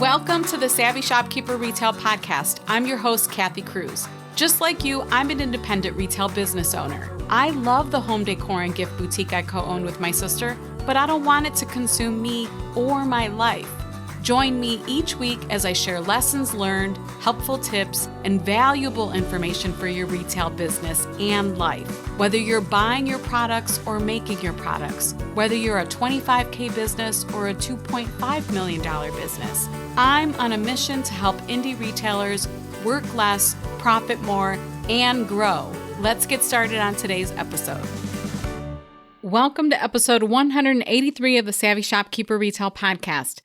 Welcome to the Savvy Shopkeeper Retail Podcast. I'm your host, Kathy Cruz. Just like you, I'm an independent retail business owner. I love the home decor and gift boutique I co-own with my sister, but I don't want it to consume me or my life. Join me each week as I share lessons learned, helpful tips, and valuable information for your retail business and life. Whether you're buying your products or making your products, whether you're a $25K business or a $2.5 million business, I'm on a mission to help indie retailers work less, profit more, and grow. Let's get started on today's episode. Welcome to episode 183 of the Savvy Shopkeeper Retail Podcast.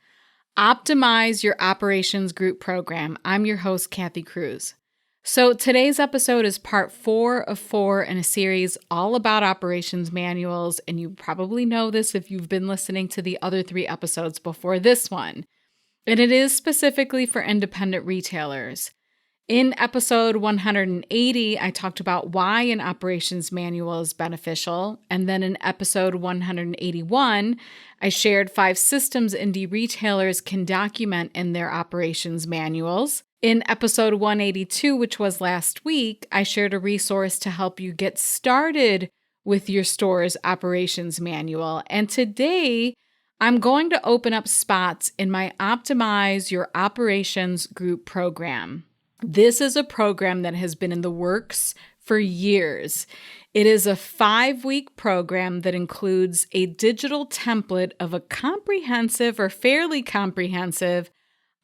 Optimize your operations group program. I'm your host, Kathy Cruz. So today's episode is part 4 of 4 in a series all about operations manuals, and you probably know this if you've been listening to the other 3 episodes before this one. And it is specifically for independent retailers. In episode 180, I talked about why an operations manual is beneficial. And then in episode 181, I shared 5 systems indie retailers can document in their operations manuals. In episode 182, which was last week, I shared a resource to help you get started with your store's operations manual. And today, I'm going to open up spots in my Optimize Your Operations Group program. This is a program that has been in the works for years. It is a 5-week program that includes a digital template of a comprehensive or fairly comprehensive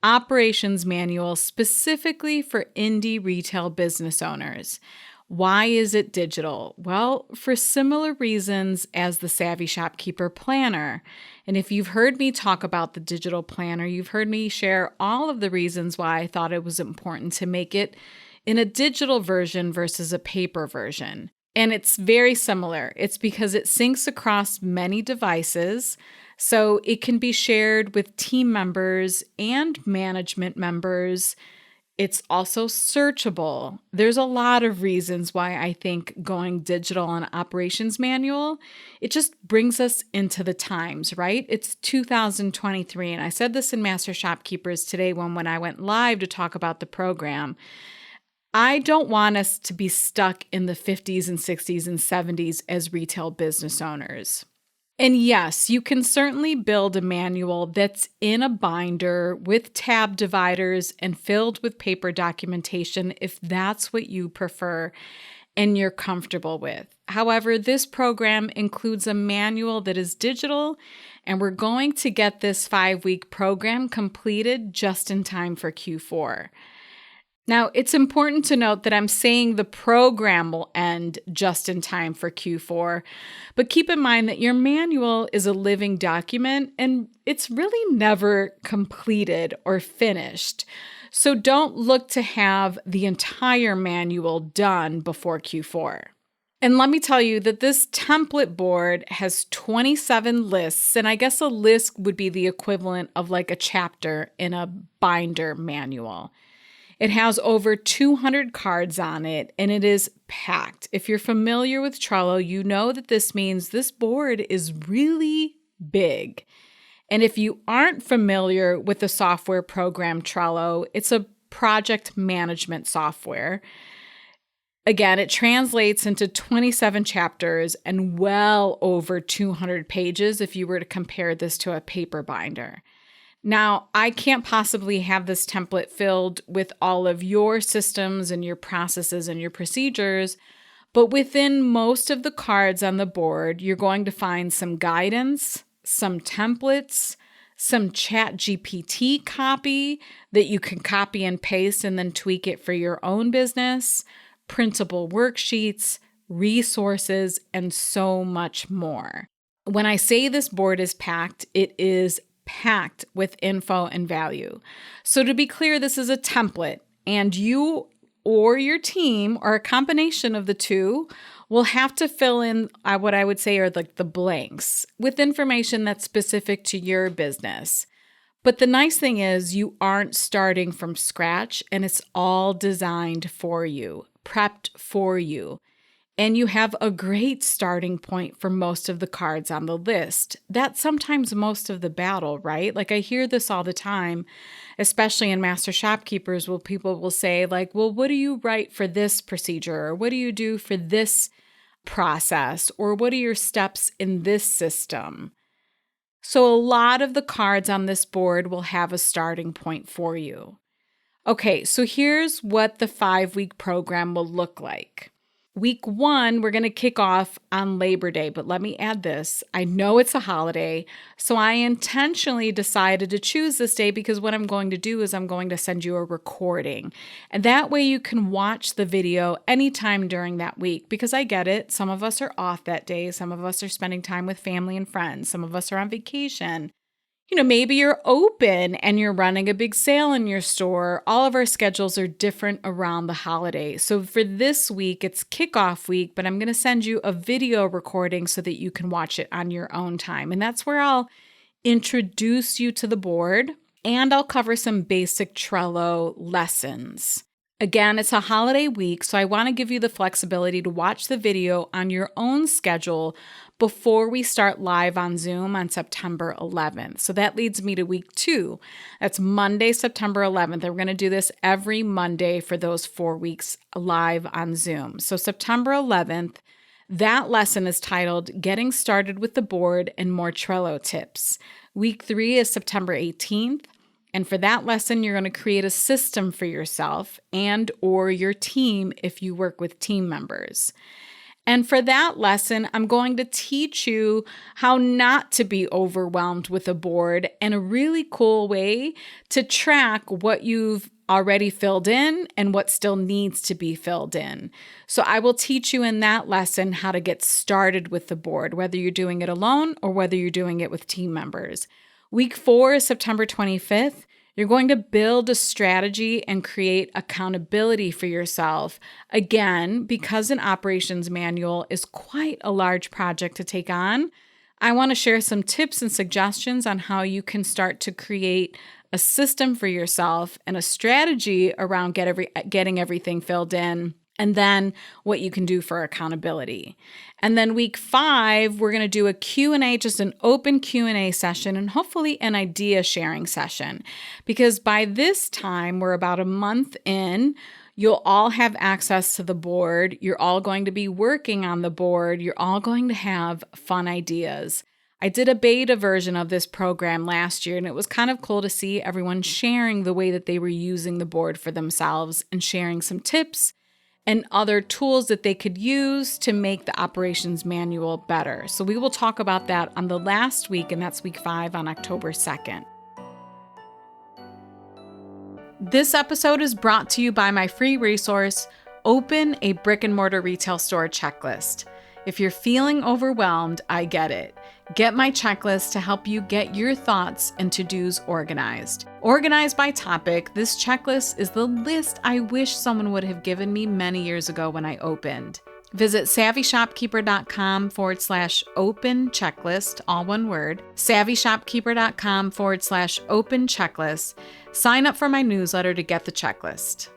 operations manual specifically for indie retail business owners. Why is it digital? Well, for similar reasons as the Savvy Shopkeeper Planner. And if you've heard me talk about the digital planner, you've heard me share all of the reasons why I thought it was important to make it in a digital version versus a paper version. And it's very similar. It's because it syncs across many devices, so it can be shared with team members and management members. It's also searchable. There's a lot of reasons why I think going digital on operations manual, it just brings us into the times, right? It's 2023, and I said this in Master Shopkeepers today when I went live to talk about the program. I don't want us to be stuck in the 50s and 60s and 70s as retail business owners. And yes, you can certainly build a manual that's in a binder with tab dividers and filled with paper documentation if that's what you prefer and you're comfortable with. However, this program includes a manual that is digital, and we're going to get this 5-week program completed just in time for Q4. Now, it's important to note that I'm saying the program will end just in time for Q4, but keep in mind that your manual is a living document and it's really never completed or finished. So don't look to have the entire manual done before Q4. And let me tell you that this template board has 27 lists, and I guess a list would be the equivalent of like a chapter in a binder manual. It has over 200 cards on it, and it is packed. If you're familiar with Trello, you know that this means this board is really big. And if you aren't familiar with the software program Trello, it's a project management software. Again, it translates into 27 chapters and well over 200 pages if you were to compare this to a paper binder. Now, I can't possibly have this template filled with all of your systems and your processes and your procedures, but within most of the cards on the board, you're going to find some guidance, some templates, some ChatGPT copy that you can copy and paste and then tweak it for your own business, printable worksheets, resources, and so much more. When I say this board is packed, it is packed with info and value. So to be clear, this is a template, and you or your team or a combination of the two will have to fill in what I would say are like the blanks with information that's specific to your business. But the nice thing is you aren't starting from scratch, and it's all designed for you, prepped for you. and you have a great starting point for most of the cards on the list. That's sometimes most of the battle, right? Like I hear this all the time, especially in Master Shopkeepers, where people will say like, well, what do you write for this procedure? Or what do you do for this process? Or what are your steps in this system? So a lot of the cards on this board will have a starting point for you. Okay, so here's what the 5-week program will look like. Week 1, we're going to kick off on Labor Day, but let me add this. I know it's a holiday, so I intentionally decided to choose this day because what I'm going to do is I'm going to send you a recording. And that way you can watch the video anytime during that week, because I get it. Some of us are off that day. Some of us are spending time with family and friends. Some of us are on vacation. Maybe you're open and you're running a big sale in your store. All of our schedules are different around the holiday. So for this week, it's kickoff week, but I'm going to send you a video recording so that you can watch it on your own time. And that's where I'll introduce you to the board and I'll cover some basic Trello lessons. Again, it's a holiday week, so I want to give you the flexibility to watch the video on your own schedule before we start live on Zoom on September 11th. So that leads me to week 2. That's Monday, September 11th. And we're going to do this every Monday for those 4 weeks live on Zoom. So September 11th, that lesson is titled Getting Started with the Board and More Trello Tips. Week 3 is September 18th. And for that lesson, you're going to create a system for yourself and or your team if you work with team members. And for that lesson, I'm going to teach you how not to be overwhelmed with a board and a really cool way to track what you've already filled in and what still needs to be filled in. So I will teach you in that lesson how to get started with the board, whether you're doing it alone or whether you're doing it with team members. Week 4 is September 25th. You're going to build a strategy and create accountability for yourself. Again, because an operations manual is quite a large project to take on, I want to share some tips and suggestions on how you can start to create a system for yourself and a strategy around getting everything filled in, and then what you can do for accountability. And then week 5, we're going to do a Q&A, just an open Q&A session, and hopefully an idea sharing session. Because by this time, we're about a month in, you'll all have access to the board. You're all going to be working on the board. You're all going to have fun ideas. I did a beta version of this program last year, and it was kind of cool to see everyone sharing the way that they were using the board for themselves and sharing some tips and other tools that they could use to make the operations manual better. So we will talk about that on the last week, and that's week 5 on October 2nd. This episode is brought to you by my free resource, Open a Brick and Mortar Retail Store Checklist. If you're feeling overwhelmed, I get it. Get my checklist to help you get your thoughts and to-dos organized. Organized by topic, this checklist is the list I wish someone would have given me many years ago when I opened. Visit savvyshopkeeper.com/open checklist, all one word, savvyshopkeeper.com/open checklist. Sign up for my newsletter to get the checklist.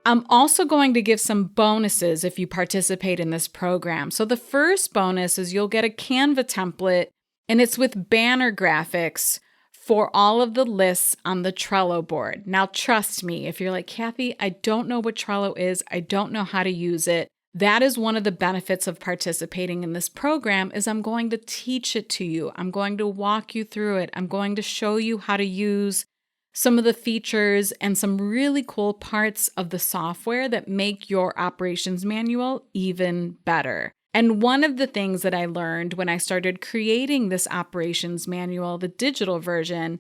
I'm also going to give some bonuses if you participate in this program. So the first bonus is you'll get a Canva template, and it's with banner graphics for all of the lists on the Trello board. Now, trust me, if you're like, Kathy, I don't know what Trello is, I don't know how to use it, that is one of the benefits of participating in this program is I'm going to teach it to you. I'm going to walk you through it. I'm going to show you how to use some of the features and some really cool parts of the software that make your operations manual even better. And one of the things that I learned when I started creating this operations manual, the digital version,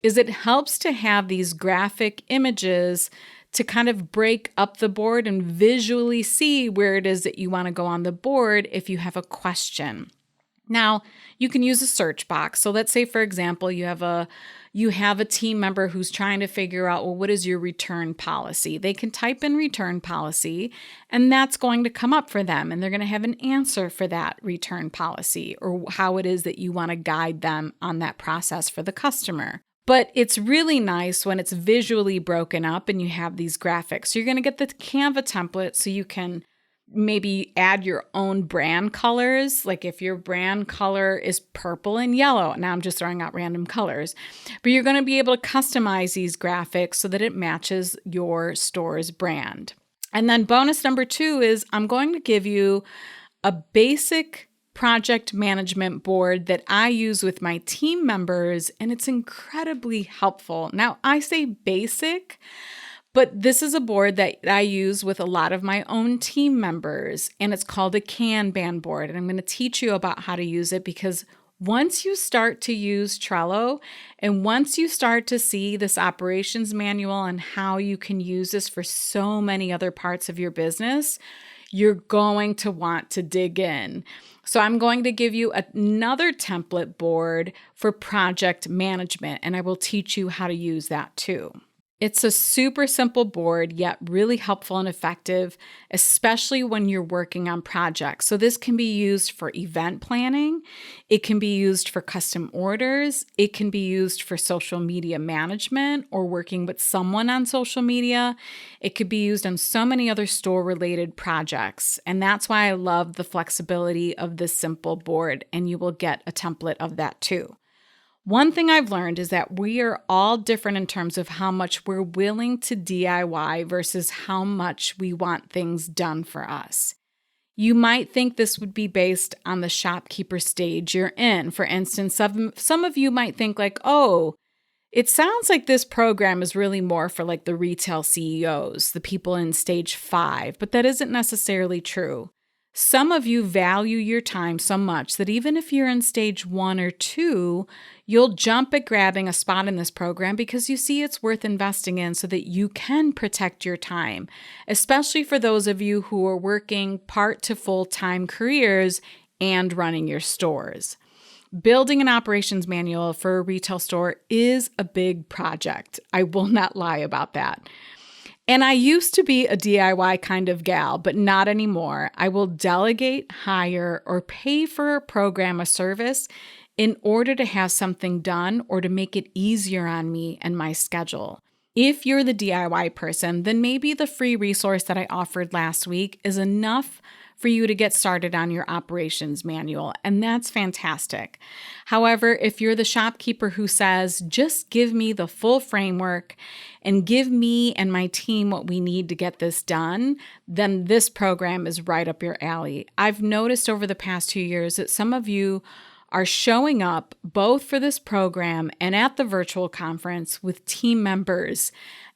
is it helps to have these graphic images to kind of break up the board and visually see where it is that you want to go on the board if you have a question. Now, you can use a search box. So let's say, for example, you have a team member who's trying to figure out, well, what is your return policy? They can type in return policy, and that's going to come up for them. And they're going to have an answer for that return policy or how it is that you want to guide them on that process for the customer. But it's really nice when it's visually broken up and you have these graphics. So you're going to get the Canva template so you can maybe add your own brand colors. Like if your brand color is purple and yellow, now I'm just throwing out random colors, but you're going to be able to customize these graphics so that it matches your store's brand. And then bonus number 2 is I'm going to give you a basic project management board that I use with my team members, and it's incredibly helpful. Now, I say basic, but this is a board that I use with a lot of my own team members, and it's called a Kanban board. And I'm going to teach you about how to use it, because once you start to use Trello and once you start to see this operations manual and how you can use this for so many other parts of your business, you're going to want to dig in. So I'm going to give you another template board for project management, and I will teach you how to use that too. It's a super simple board, yet really helpful and effective, especially when you're working on projects. So this can be used for event planning. It can be used for custom orders. It can be used for social media management or working with someone on social media. It could be used on so many other store-related projects. And that's why I love the flexibility of this simple board, and you will get a template of that too. One thing I've learned is that we are all different in terms of how much we're willing to DIY versus how much we want things done for us. You might think this would be based on the shopkeeper stage you're in. For instance, some of you might think like, oh, it sounds like this program is really more for like the retail CEOs, the people in stage 5, but that isn't necessarily true. Some of you value your time so much that even if you're in stage 1 or 2, you'll jump at grabbing a spot in this program because you see it's worth investing in so that you can protect your time, especially for those of you who are working part to full-time careers and running your stores. Building an operations manual for a retail store is a big project. I will not lie about that. And I used to be a DIY kind of gal, but not anymore. I will delegate, hire, or pay for a program or service in order to have something done or to make it easier on me and my schedule. If you're the DIY person, then maybe the free resource that I offered last week is enough for you to get started on your operations manual, and that's fantastic. However, if you're the shopkeeper who says, just give me the full framework and give me and my team what we need to get this done, then this program is right up your alley. I've noticed over the past 2 years that some of you are showing up both for this program and at the virtual conference with team members.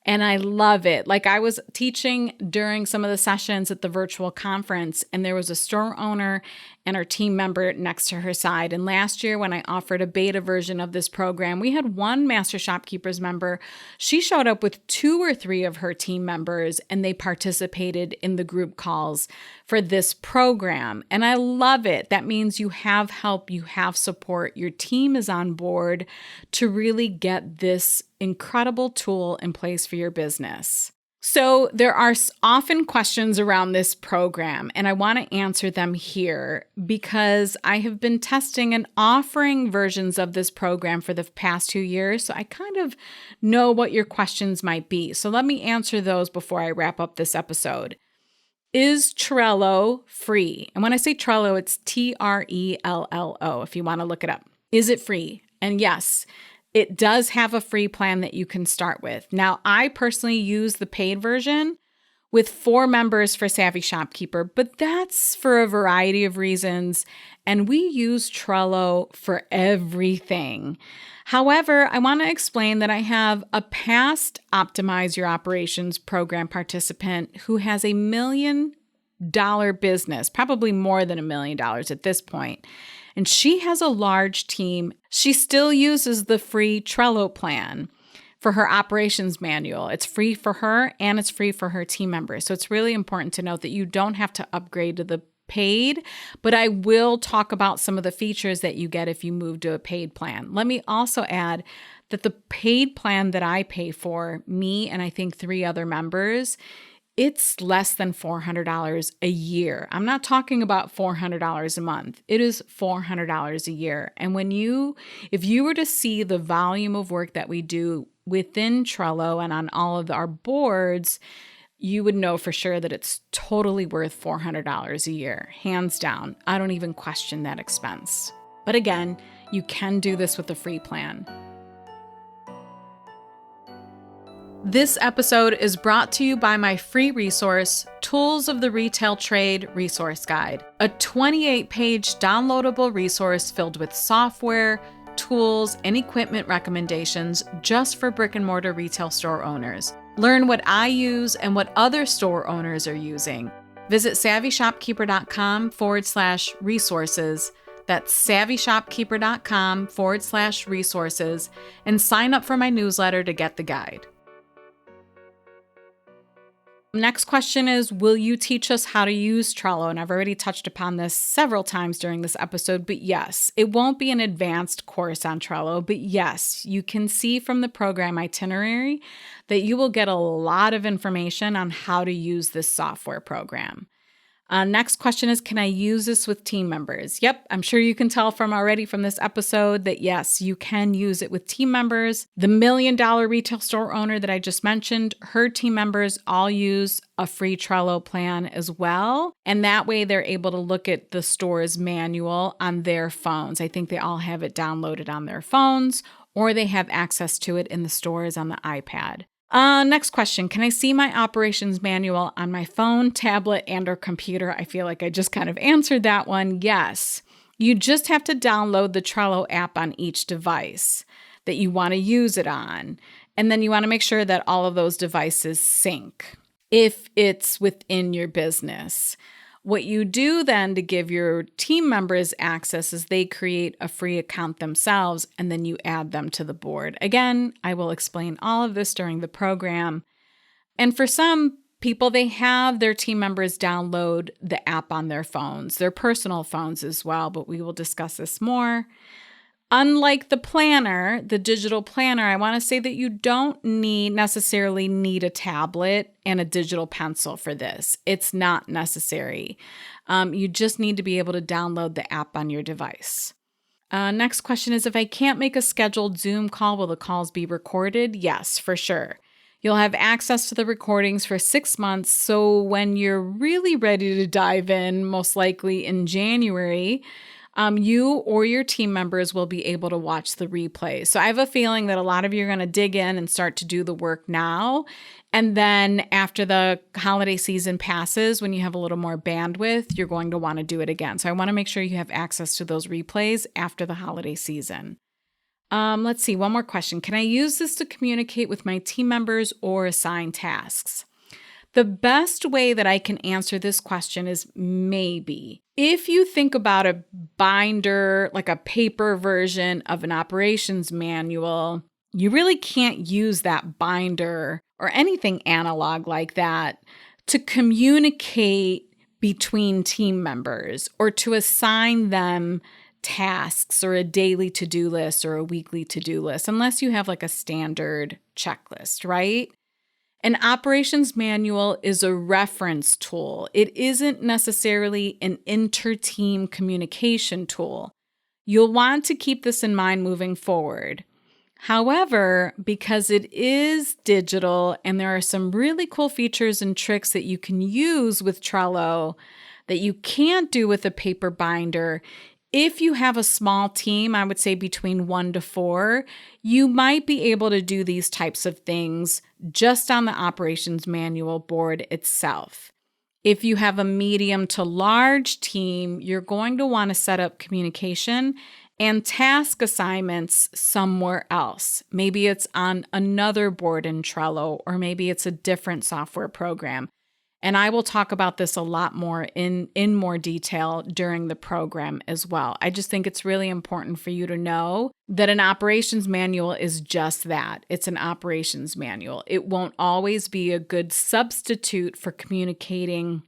And I love it. Like I was teaching during some of the sessions at the virtual conference, and there was a store owner and her team member next to her side. And last year when I offered a beta version of this program, we had one Master Shopkeepers member. She showed up with 2 or 3 of her team members, and they participated in the group calls for this program. And I love it. That means you have help, you have support, your team is on board to really get this incredible tool in place for your business. So there are often questions around this program, and I want to answer them here because I have been testing and offering versions of this program for the past 2 years, so I kind of know what your questions might be. So let me answer those before I wrap up this episode. Is Trello free? And when I say Trello, it's Trello if you want to look it up. Is it free? And yes, it does have a free plan that you can start with. Now, I personally use the paid version with 4 members for Savvy Shopkeeper, but that's for a variety of reasons, and we use Trello for everything. However, I want to explain that I have a past Optimize Your Operations program participant who has $1 million business, probably more than $1 million at this point. And she has a large team. She still uses the free Trello plan for her operations manual. It's free for her and it's free for her team members. So it's really important to note that you don't have to upgrade to the paid, but I will talk about some of the features that you get if you move to a paid plan. Let me also add that the paid plan that I pay for, me and I think 3 other members, it's less than $400 a year. I'm not talking about $400 a month. It is $400 a year. And if you were to see the volume of work that we do within Trello and on all of our boards, you would know for sure that it's totally worth $400 a year, hands down. I don't even question that expense. But again, you can do this with a free plan. This episode is brought to you by my free resource, Tools of the Retail Trade Resource Guide, a 28-page downloadable resource filled with software, tools, and equipment recommendations just for brick and mortar retail store owners. Learn what I use and what other store owners are using. Visit savvyshopkeeper.com/resources. That's savvyshopkeeper.com/resources and sign up for my newsletter to get the guide. Next question is, will you teach us how to use Trello? And I've already touched upon this several times during this episode, but yes, it won't be an advanced course on Trello, but yes, you can see from the program itinerary that you will get a lot of information on how to use this software program. Next question is, can I use this with team members? Yep, I'm sure you can tell from this episode that yes, you can use it with team members. The $1 million retail store owner that I just mentioned, her team members all use a free Trello plan as well. And that way they're able to look at the store's manual on their phones. I think they all have it downloaded on their phones, or they have access to it in the stores on the iPad. Next question. Can I see my operations manual on my phone, tablet, and/or computer? I feel like I just kind of answered that one. Yes. You just have to download the Trello app on each device that you want to use it on. And then you want to make sure that all of those devices sync if it's within your business. What you do then to give your team members access is they create a free account themselves, and then you add them to the board. Again, I will explain all of this during the program. And for some people, they have their team members download the app on their phones, their personal phones as well, but we will discuss this more. Unlike the planner, the digital planner, I want to say that you don't necessarily need a tablet and a digital pencil for this. It's not necessary. You just need to be able to download the app on your device. Next question is, if I can't make a scheduled Zoom call, will the calls be recorded? Yes, for sure. You'll have access to the recordings for 6 months. So when you're really ready to dive in, most likely in January, you or your team members will be able to watch the replay. So I have a feeling that a lot of you are going to dig in and start to do the work now. And then after the holiday season passes, when you have a little more bandwidth, you're going to want to do it again. So I want to make sure you have access to those replays after the holiday season. Let's see, one more question. Can I use this to communicate with my team members or assign tasks? The best way that I can answer this question is maybe. If you think about a binder, like a paper version of an operations manual, you really can't use that binder or anything analog like that to communicate between team members or to assign them tasks or a daily to-do list or a weekly to-do list, unless you have like a standard checklist, right? An operations manual is a reference tool. It isn't necessarily an inter-team communication tool. You'll want to keep this in mind moving forward. However, because it is digital and there are some really cool features and tricks that you can use with Trello that you can't do with a paper binder, if you have a small team, I would say between 1 to 4, you might be able to do these types of things just on the operations manual board itself. If you have a medium to large team, you're going to want to set up communication and task assignments somewhere else. Maybe it's on another board in Trello, or maybe it's a different software program. And I will talk about this a lot more in more detail during the program as well. I just think it's really important for you to know that an operations manual is just that. It's an operations manual. It won't always be a good substitute for communicating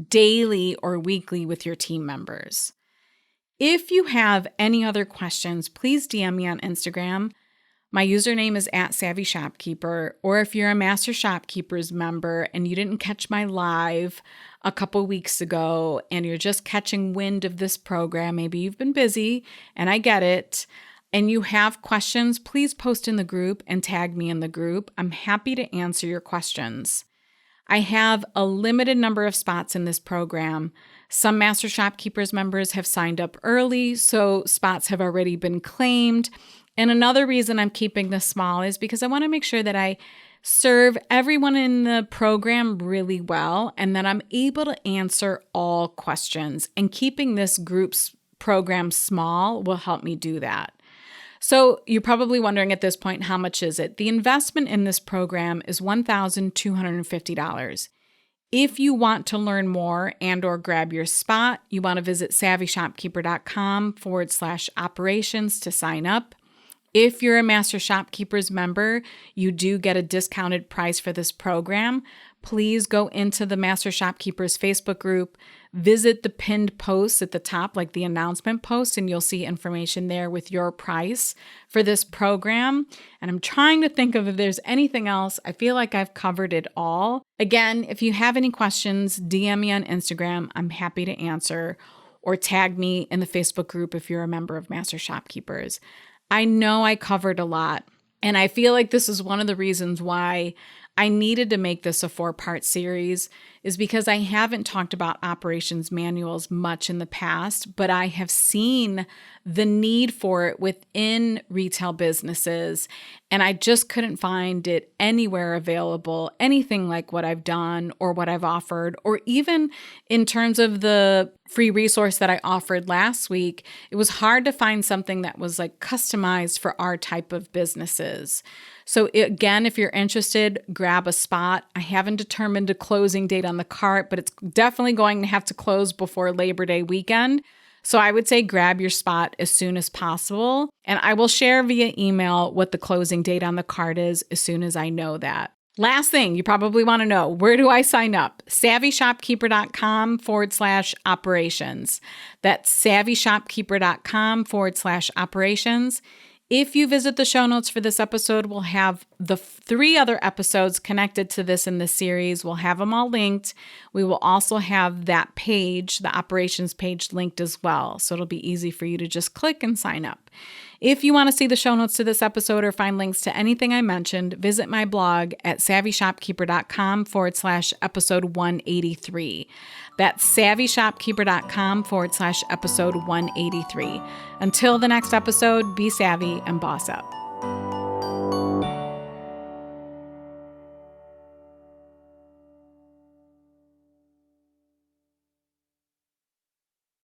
daily or weekly with your team members. If you have any other questions, please DM me on Instagram. My username is @SavvyShopkeeper, or if you're a Master Shopkeepers member and you didn't catch my live a couple weeks ago and you're just catching wind of this program, maybe you've been busy and I get it, and you have questions, please post in the group and tag me in the group. I'm happy to answer your questions. I have a limited number of spots in this program. Some Master Shopkeepers members have signed up early, so spots have already been claimed. And another reason I'm keeping this small is because I want to make sure that I serve everyone in the program really well and that I'm able to answer all questions. And keeping this group's program small will help me do that. So you're probably wondering at this point, how much is it? The investment in this program is $1,250. If you want to learn more and or grab your spot, you want to visit savvyshopkeeper.com/operations to sign up. If you're a Master Shopkeepers member, you do get a discounted price for this program. Please go into the Master Shopkeepers Facebook group, visit the pinned post at the top, like the announcement post, and you'll see information there with your price for this program. And I'm trying to think of if there's anything else. I feel like I've covered it all. Again, if you have any questions, DM me on Instagram. I'm happy to answer, or tag me in the Facebook group if you're a member of Master Shopkeepers. I know I covered a lot, and I feel like this is one of the reasons why I needed to make this a 4-part series, is because I haven't talked about operations manuals much in the past, but I have seen the need for it within retail businesses, and I just couldn't find it anywhere available, anything like what I've done or what I've offered, or even in terms of the free resource that I offered last week. It was hard to find something that was like customized for our type of businesses. So again, if you're interested, grab a spot. I haven't determined a closing date on the cart, but it's definitely going to have to close before Labor Day weekend. So I would say grab your spot as soon as possible. And I will share via email what the closing date on the cart is as soon as I know that. Last thing you probably want to know, where do I sign up? savvyshopkeeper.com/operations. That's savvyshopkeeper.com/operations. If you visit the show notes for this episode, we'll have the 3 other episodes connected to this in this series. We'll have them all linked. We will also have that page, the operations page, linked as well. So it'll be easy for you to just click and sign up. If you want to see the show notes to this episode or find links to anything I mentioned, visit my blog at savvyshopkeeper.com/episode 183. That's savvyshopkeeper.com/episode 183. Until the next episode, be savvy and boss up.